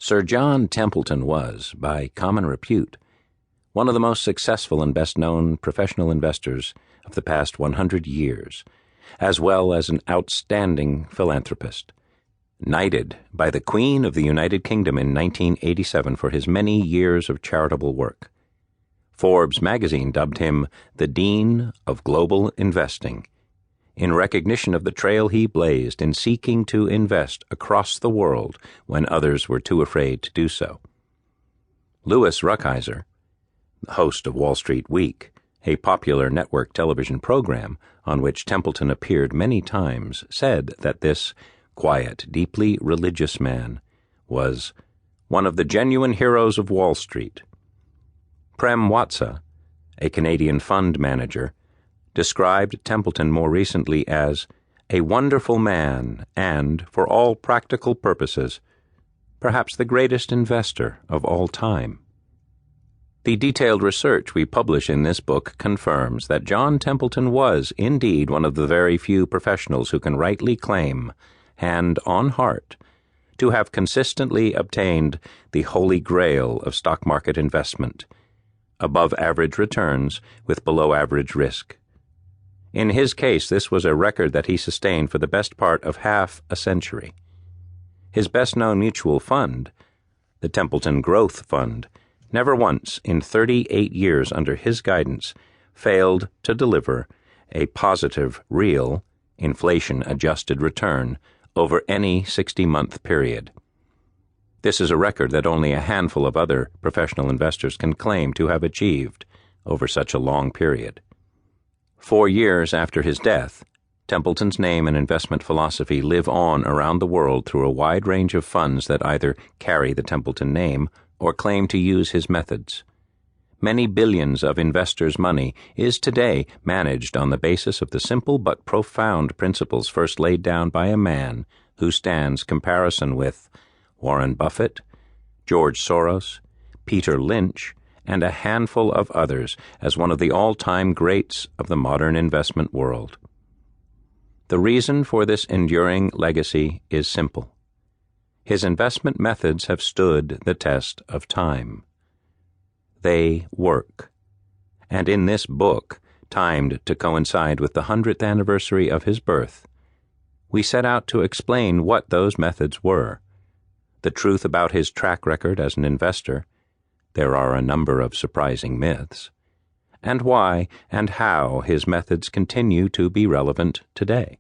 Sir John Templeton was, by common repute, one of the most successful and best-known professional investors of the past 100 years, as well as an outstanding philanthropist, knighted by the Queen of the United Kingdom in 1987 for his many years of charitable work. Forbes magazine dubbed him the Dean of Global Investing, in recognition of the trail he blazed in seeking to invest across the world when others were too afraid to do so. Louis Rukeyser, host of Wall Street Week, a popular network television program on which Templeton appeared many times, said that this quiet, deeply religious man was one of the genuine heroes of Wall Street. Prem Watsa, a Canadian fund manager, described Templeton more recently as a wonderful man and, for all practical purposes, perhaps the greatest investor of all time. The detailed research we publish in this book confirms that John Templeton was indeed one of the very few professionals who can rightly claim, hand on heart, to have consistently obtained the holy grail of stock market investment, above-average returns with below-average risk. In his case, this was a record that he sustained for the best part of half a century. His best-known mutual fund, the Templeton Growth Fund, never once in 38 years under his guidance failed to deliver a positive, real, inflation-adjusted return over any 60-month period. This is a record that only a handful of other professional investors can claim to have achieved over such a long period. 4 years after his death, Templeton's name and investment philosophy live on around the world through a wide range of funds that either carry the Templeton name or claim to use his methods. Many billions of investors' money is today managed on the basis of the simple but profound principles first laid down by a man who stands comparison with Warren Buffett, George Soros, Peter Lynch, and a handful of others as one of the all-time greats of the modern investment world. The reason for this enduring legacy is simple. His investment methods have stood the test of time. They work. And in this book, timed to coincide with the 100th anniversary of his birth, we set out to explain what those methods were, the truth about his track record as an investor — there are a number of surprising myths — and why and how his methods continue to be relevant today.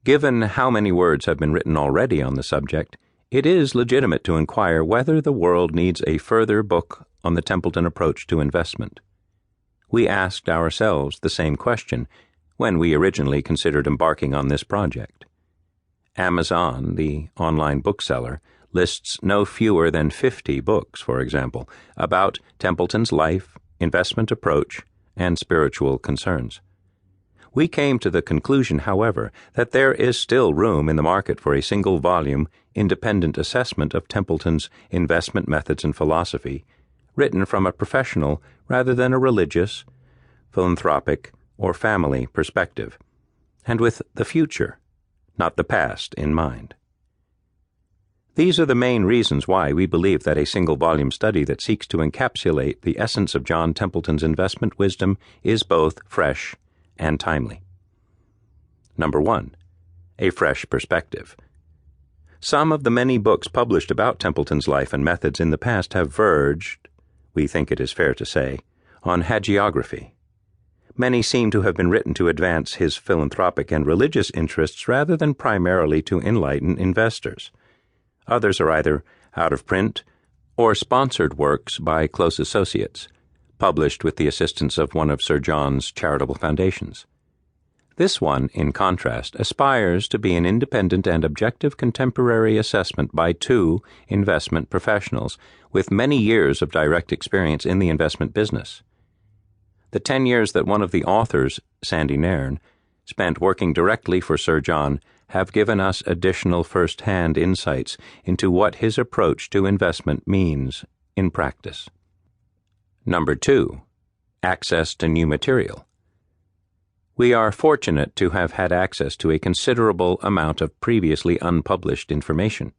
Given how many words have been written already on the subject, it is legitimate to inquire whether the world needs a further book on the Templeton approach to investment. We asked ourselves the same question when we originally considered embarking on this project. Amazon, the online bookseller, lists no fewer than 50 books, for example, about Templeton's life, investment approach, and spiritual concerns. We came to the conclusion, however, that there is still room in the market for a single-volume, independent assessment of Templeton's investment methods and philosophy, written from a professional rather than a religious, philanthropic, or family perspective, and with the future, not the past, in mind. These are the main reasons why we believe that a single-volume study that seeks to encapsulate the essence of John Templeton's investment wisdom is both fresh and timely. Number 1. A fresh perspective. Some of the many books published about Templeton's life and methods in the past have verged, we think it is fair to say, on hagiography. Many seem to have been written to advance his philanthropic and religious interests rather than primarily to enlighten investors. Others are either out of print or sponsored works by close associates, published with the assistance of one of Sir John's charitable foundations. This one, in contrast, aspires to be an independent and objective contemporary assessment by 2 investment professionals with many years of direct experience in the investment business. The 10 years that one of the authors, Alasdair Nairn, spent working directly for Sir John have given us additional first-hand insights into what his approach to investment means in practice. Number 2. Access to new material. We are fortunate to have had access to a considerable amount of previously unpublished information.